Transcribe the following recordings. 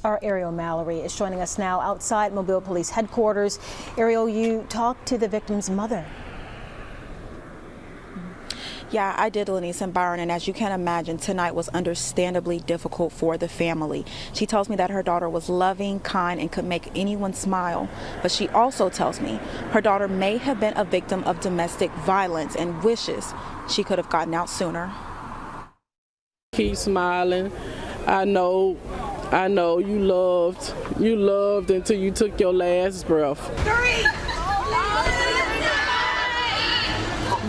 Our Ariel Mallory is joining us now outside Mobile Police Headquarters. Ariel, you talked to the victim's mother. Yeah, I did, Lenise and Byron, and as you can imagine, tonight was understandably difficult for the family. She tells me that her daughter was loving, kind, and could make anyone smile. But she also tells me her daughter may have been a victim of domestic violence and wishes she could have gotten out sooner. Keep smiling. I know you loved until you took your last breath.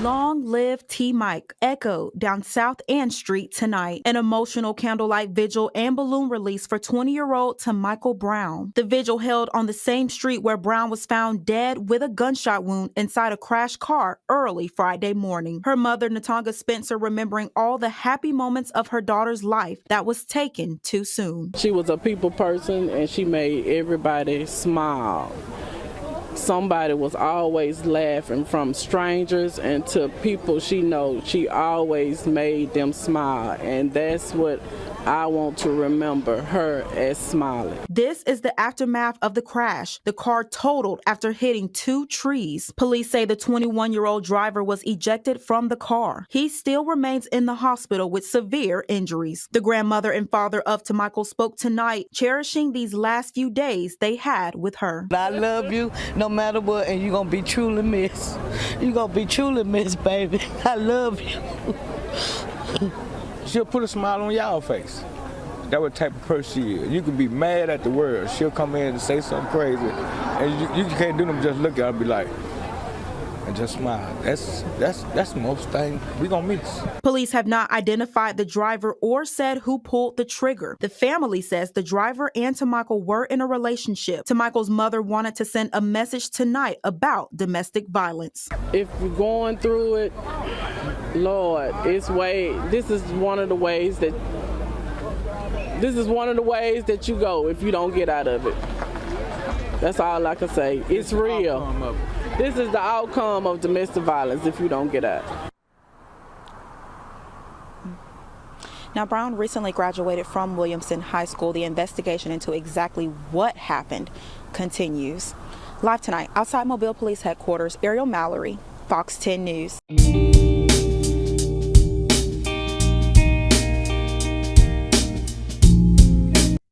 Long live T-Mike echoed down South Ann Street tonight. An emotional candlelight vigil and balloon release for 20-year-old Tamichael Brown. The vigil held on the same street where Brown was found dead with a gunshot wound inside a crashed car early Friday morning. Her mother, Natanga Spencer, remembering all the happy moments of her daughter's life that was taken too soon. She was a people person and she made everybody smile. Somebody was always laughing, from strangers and to people she knows. She always made them smile, and that's what I want to remember her as, smiling. This is the aftermath of the crash. The car totaled after hitting 2 trees. Police say the 21-year-old driver was ejected from the car. He still remains in the hospital with severe injuries. The grandmother and father of Tamichael spoke tonight, cherishing these last few days they had with her. I love you no matter what, and you're going to be truly missed. You're going to be truly missed, baby. I love you. She'll put a smile on y'all face. That's what type of person she is. You can be mad at the world. She'll come in and say something crazy, and you can't do them. Just look at her and be like, and just smile. That's most thing we gonna miss. Police have not identified the driver or said who pulled the trigger. The family says the driver and Tamichael were in a relationship. Tamichael's mother wanted to send a message tonight about domestic violence. If you're going through it, Lord, this is one of the ways that you go if you don't get out of it. That's all I can say. It's real. This is the outcome of domestic violence if you don't get out. Now, Brown recently graduated from Williamson High School. The investigation into exactly what happened continues. Live tonight, outside Mobile Police Headquarters, Ariel Mallory, Fox 10 News.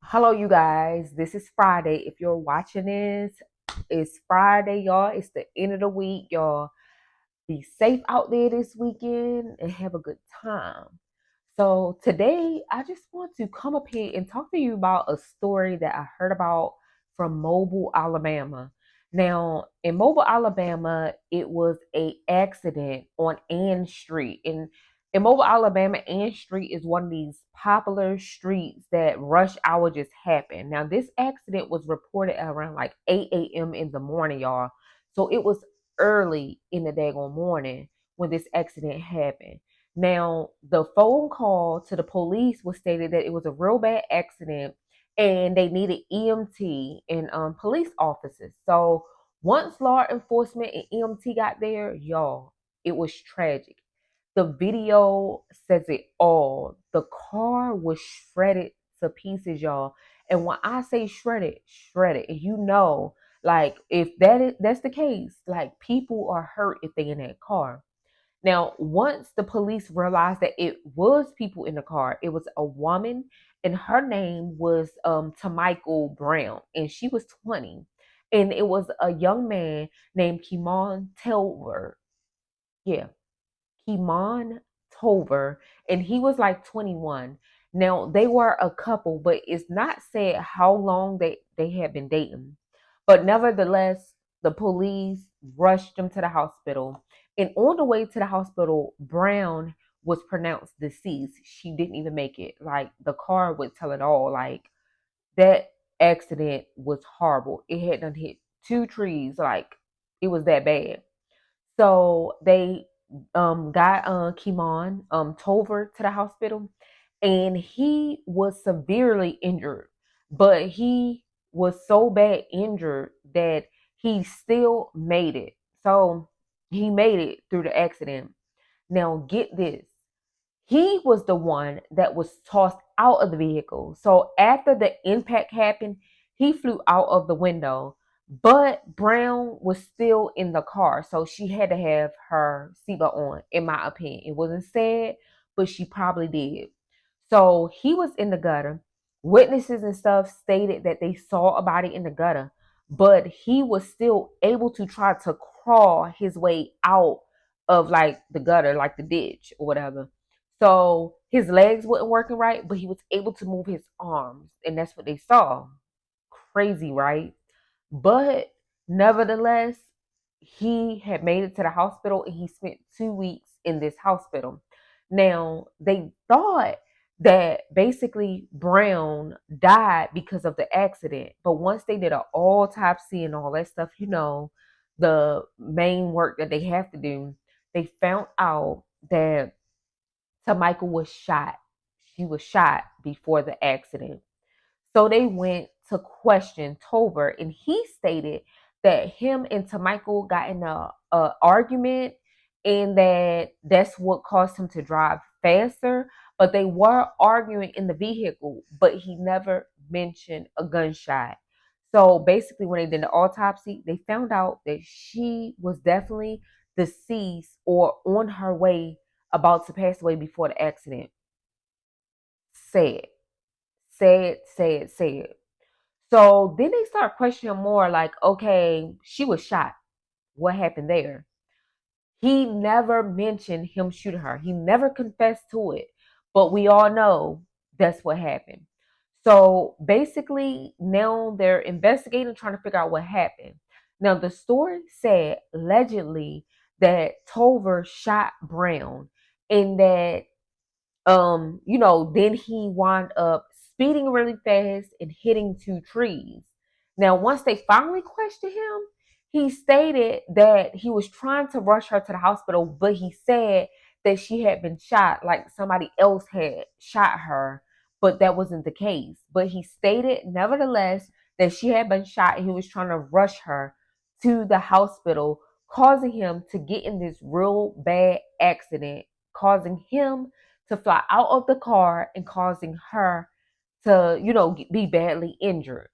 Hello, you guys. This is Friday. If you're watching this, it's Friday, y'all. It's the end of the week, y'all. Be safe out there this weekend and have a good time. So today, I just want to come up here and talk to you about a story that I heard about from Mobile, Alabama. Now, in Mobile, Alabama, it was an accident on Ann Street. And in Mobile, Alabama, Ann Street is one of these popular streets that rush hour just happened. Now, this accident was reported around like 8 a.m. in the morning, y'all. So it was early in the daggone morning when this accident happened. Now, the phone call to the police was stated that it was a real bad accident and they needed EMT and police officers. So once law enforcement and EMT got there, y'all, it was tragic. The video says it all. The car was shredded to pieces, y'all. And when I say shredded, and you know, like if that's the case, like people are hurt if they in that car. Now, once the police realized that it was people in the car, it was a woman, and her name was Tamichael Brown, and she was 20. And it was a young man named Kimon Telver. Yeah, Kimon Tover, and he was like 21. Now, they were a couple, but it's not said how long they had been dating. But nevertheless, the police rushed them to the hospital. And on the way to the hospital, Brown was pronounced deceased. She didn't even make it. Like, the car would tell it all. Like, that accident was horrible. It had done hit 2 trees. Like, it was that bad. So they got Kimon Tover to the hospital, and he was severely injured, but he was so bad injured that he still made it. So he made it through the accident. Now get this. He was the one that was tossed out of the vehicle. So after the impact happened, he flew out of the window, but Brown was still in the car. So she had to have her seatbelt on, in my opinion. It wasn't said, but she probably did. So he was in the gutter. Witnesses and stuff stated that they saw a body in the gutter, but he was still able to try to crawl his way out of like the gutter, like the ditch or whatever. So his legs weren't working right, but he was able to move his arms, and that's what they saw. Crazy, right? But nevertheless, he had made it to the hospital and he spent 2 weeks in this hospital. Now, they thought that basically Brown died because of the accident. But once they did an autopsy and all that stuff, the main work that they have to do, they found out that Tamichael was shot. She was shot before the accident. So they went to question Tover, and he stated that him and Tamichael got in a argument, and that's what caused him to drive faster. But they were arguing in the vehicle, but he never mentioned a gunshot. So basically, when they did the autopsy, they found out that she was definitely deceased or on her way, about to pass away before the accident. Sad, sad, sad, sad. So then they start questioning more like, okay, she was shot. What happened there? He never mentioned him shooting her. He never confessed to it. But we all know that's what happened. So basically, now they're investigating, trying to figure out what happened. Now, the story said allegedly that Tover shot Brown and that then he wound up speeding really fast and hitting two trees. Now, once they finally questioned him, he stated that he was trying to rush her to the hospital, but he said that she had been shot, like somebody else had shot her, but that wasn't the case. But he stated, nevertheless, that she had been shot and he was trying to rush her to the hospital, causing him to get in this real bad accident, causing him to fly out of the car and causing her to, be badly injured.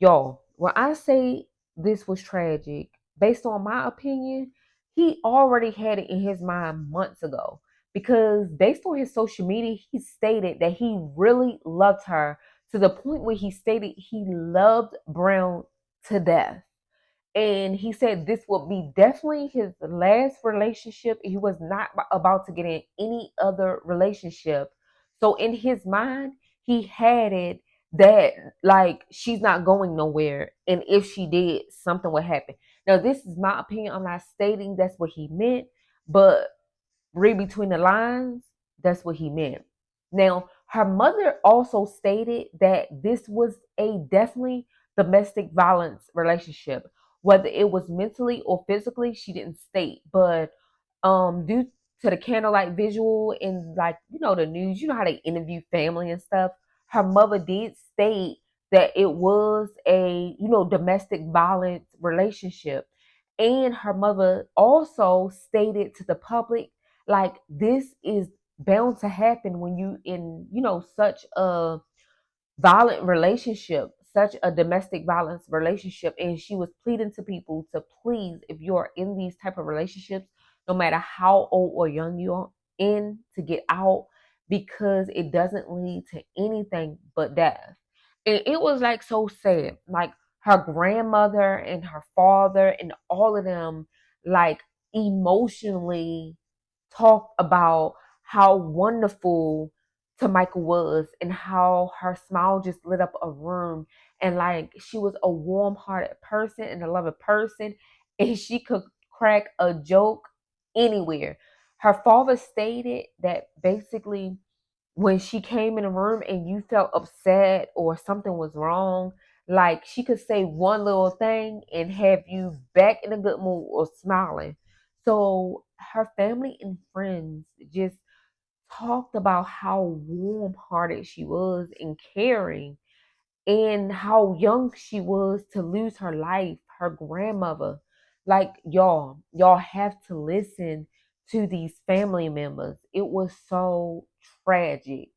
Y'all, when I say this was tragic, based on my opinion, he already had it in his mind months ago. Because based on his social media, he stated that he really loved her to the point where he stated he loved Brown to death. And he said this would be definitely his last relationship. He was not about to get in any other relationship. So in his mind, he had it that like she's not going nowhere. And if she did, something would happen. Now, this is my opinion. I'm not stating that's what he meant, but read between the lines, that's what he meant. Now, her mother also stated that this was a definitely domestic violence relationship. Whether it was mentally or physically, she didn't state. But due to the candlelight visual and like, the news, how they interview family and stuff, her mother did state that it was a, domestic violence relationship. And her mother also stated to the public, like, this is bound to happen when you in, such a violent relationship, such a domestic violence relationship. And she was pleading to people to please, if you're in these type of relationships, no matter how old or young you're in, to get out, because it doesn't lead to anything but death. And it was like so sad. Like her grandmother and her father and all of them, like, emotionally talked about how wonderful Tamichael was and how her smile just lit up a room, and like she was a warm-hearted person and a loving person, and she could crack a joke anywhere. Her father stated that basically when she came in the room and you felt upset or something was wrong, like she could say one little thing and have you back in a good mood or smiling. So her family and friends just talked about how warm hearted she was and caring, and how young she was to lose her life, her grandmother. Like, y'all have to listen to these family members. It was so tragic.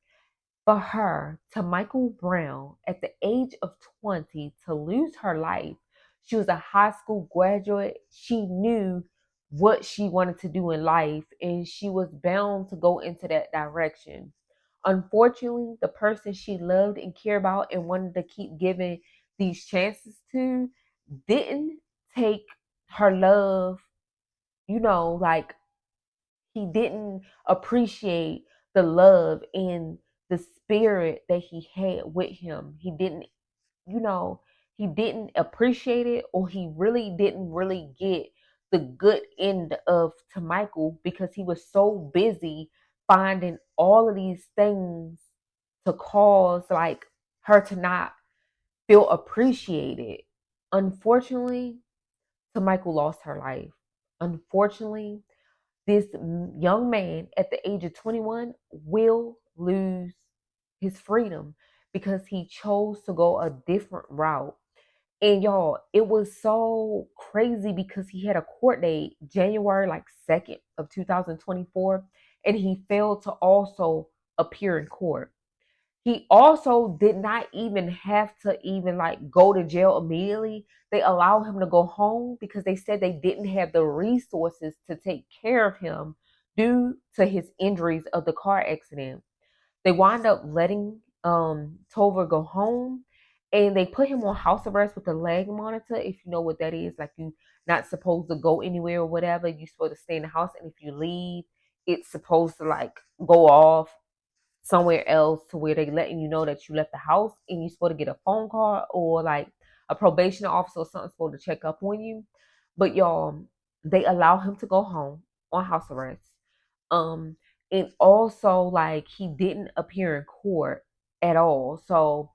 For her, Tamichael Brown, at the age of 20, to lose her life, she was a high school graduate. She knew what she wanted to do in life, and she was bound to go into that direction. Unfortunately, the person she loved and cared about and wanted to keep giving these chances to didn't take her love, like he didn't appreciate the love and the spirit that he had with him. He didn't, you know, he didn't appreciate it, or he didn't really get the good end of Tamichael because he was so busy finding all of these things to cause like her to not feel appreciated. Unfortunately, Tamichael lost her life. Unfortunately, this young man at the age of 21 will lose his freedom because he chose to go a different route. And y'all, it was so crazy because he had a court date January like 2nd of 2024, and he failed to also appear in court. He also did not even have to even like go to jail immediately. They allowed him to go home because they said they didn't have the resources to take care of him due to his injuries of the car accident. They wound up letting Tover go home, and they put him on house arrest with a leg monitor. If you know what that is, like you're not supposed to go anywhere or whatever. You're supposed to stay in the house, and if you leave, it's supposed to like go off somewhere else to where they letting you know that you left the house, and you're supposed to get a phone call or like a probation officer or something supposed to check up on you. But y'all, they allow him to go home on house arrest. Um, and also like he didn't appear in court at all. So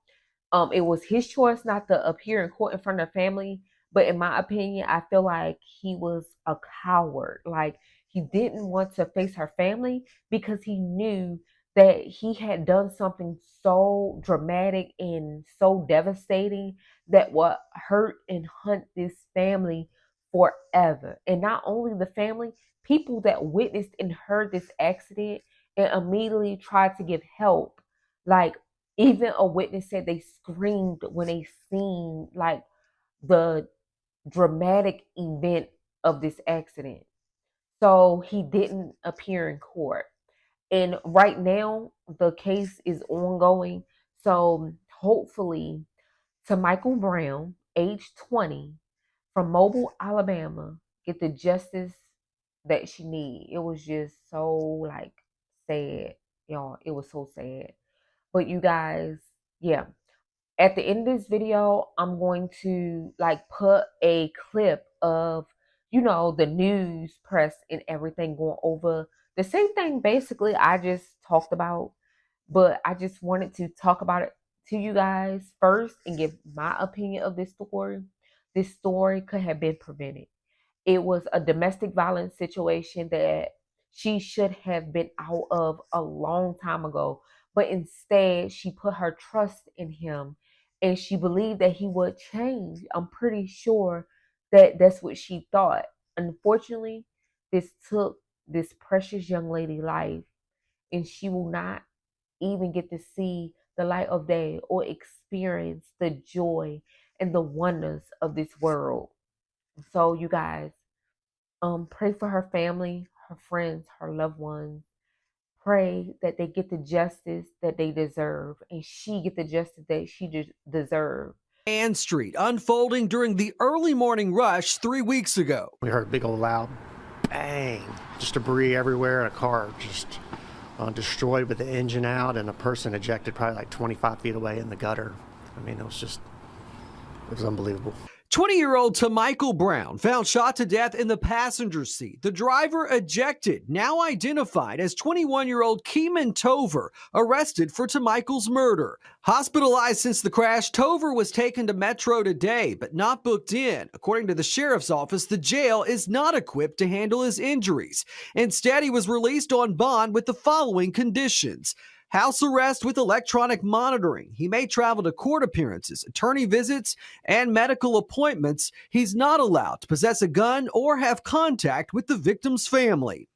it was his choice not to appear in court in front of family. But in my opinion, I feel like he was a coward. Like he didn't want to face her family because he knew that he had done something so dramatic and so devastating that would hurt and hunt this family forever. And not only the family, people that witnessed and heard this accident and immediately tried to give help. Like even a witness said they screamed when they seen like the dramatic event of this accident. So he didn't appear in court. And right now the case is ongoing. So hopefully Tamichael Brown, age 20, from Mobile, Alabama, get the justice that she need. It was just so like sad, y'all. It was so sad. But you guys, yeah. At the end of this video, I'm going to like put a clip of, the news press and everything going over the same thing basically I just talked about, but I just wanted to talk about it to you guys first and give my opinion of this story. This story could have been prevented. It was a domestic violence situation that she should have been out of a long time ago. But instead, she put her trust in him and she believed that he would change. I'm pretty sure that that's what she thought. Unfortunately, this took this precious young lady life, and she will not even get to see the light of day or experience the joy and the wonders of this world. So you guys, pray for her family, her friends, her loved ones. Pray that they get the justice that they deserve, and she get the justice that she deserves. Ann Street unfolding during the early morning rush 3 weeks ago. We heard a big old loud bang, just debris everywhere, and a car just destroyed with the engine out, and a person ejected probably like 25 feet away in the gutter. I mean, it was unbelievable. 20-year-old Tamichael Brown found shot to death in the passenger seat. The driver ejected, now identified as 21-year-old Keeman Tover, arrested for Tamichael's murder. Hospitalized since the crash, Tover was taken to Metro today, but not booked in. According to the sheriff's office, the jail is not equipped to handle his injuries. Instead, he was released on bond with the following conditions: house arrest with electronic monitoring. He may travel to court appearances, attorney visits, and medical appointments. He's not allowed to possess a gun or have contact with the victim's family.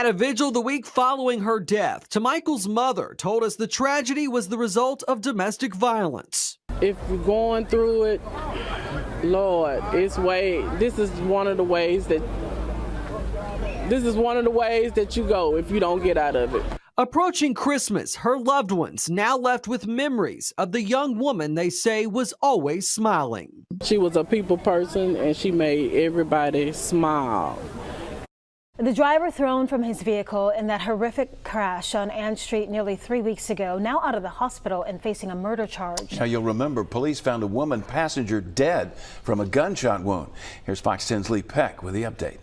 At a vigil the week following her death, Tamichael's mother told us the tragedy was the result of domestic violence. If you're going through it, Lord, this is one of the ways that you go if you don't get out of it. Approaching Christmas, her loved ones now left with memories of the young woman they say was always smiling. She was a people person and she made everybody smile. The driver thrown from his vehicle in that horrific crash on Ann Street nearly 3 weeks ago, now out of the hospital and facing a murder charge. Now you'll remember police found a woman passenger dead from a gunshot wound. Here's Fox 10's Lee Peck with the update.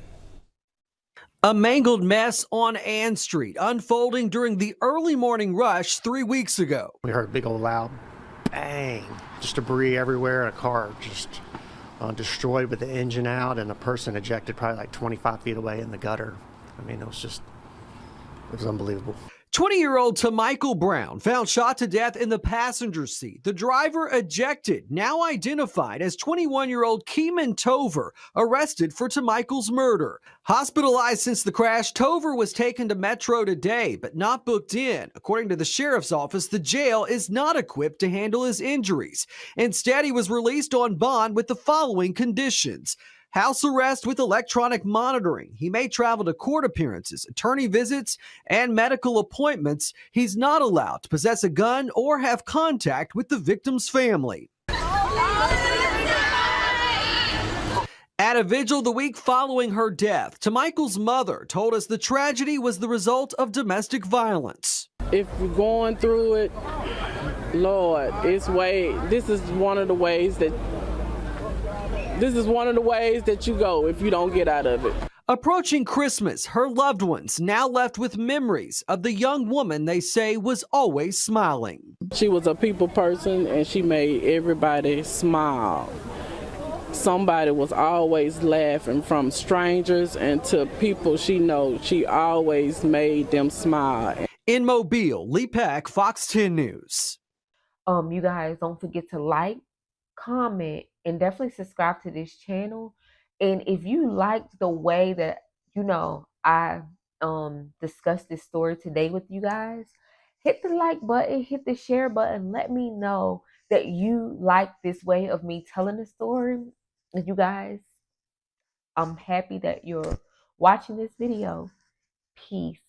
A mangled mess on Ann Street unfolding during the early morning rush 3 weeks ago. We heard a big old loud bang, just debris everywhere, and a car just destroyed with the engine out, and a person ejected probably like 25 feet away in the gutter. I mean, it was unbelievable. 20-year-old Tamichael Brown found shot to death in the passenger seat. The driver ejected, now identified as 21-year-old Keeman Tover, arrested for Tamichael's murder. Hospitalized since the crash, Tover was taken to Metro today, but not booked in. According to the sheriff's office, the jail is not equipped to handle his injuries. Instead, he was released on bond with the following conditions: house arrest with electronic monitoring. He may travel to court appearances, attorney visits, and medical appointments. He's not allowed to possess a gun or have contact with the victim's family. At a vigil the week following her death, Tamichael's mother told us the tragedy was the result of domestic violence. If you're going through it, Lord, this is one of the ways that you go if you don't get out of it. Approaching Christmas, her loved ones now left with memories of the young woman they say was always smiling. She was a people person and she made everybody smile. Somebody was always laughing, from strangers and to people she knows. She always made them smile. In Mobile, Lee Peck, Fox 10 News. You guys don't forget to like, comment, and definitely subscribe to this channel. And if you liked the way that I discussed this story today with you guys, hit the like button, hit the share button. Let me know that you like this way of me telling the story. And you guys, I'm happy that you're watching this video. Peace.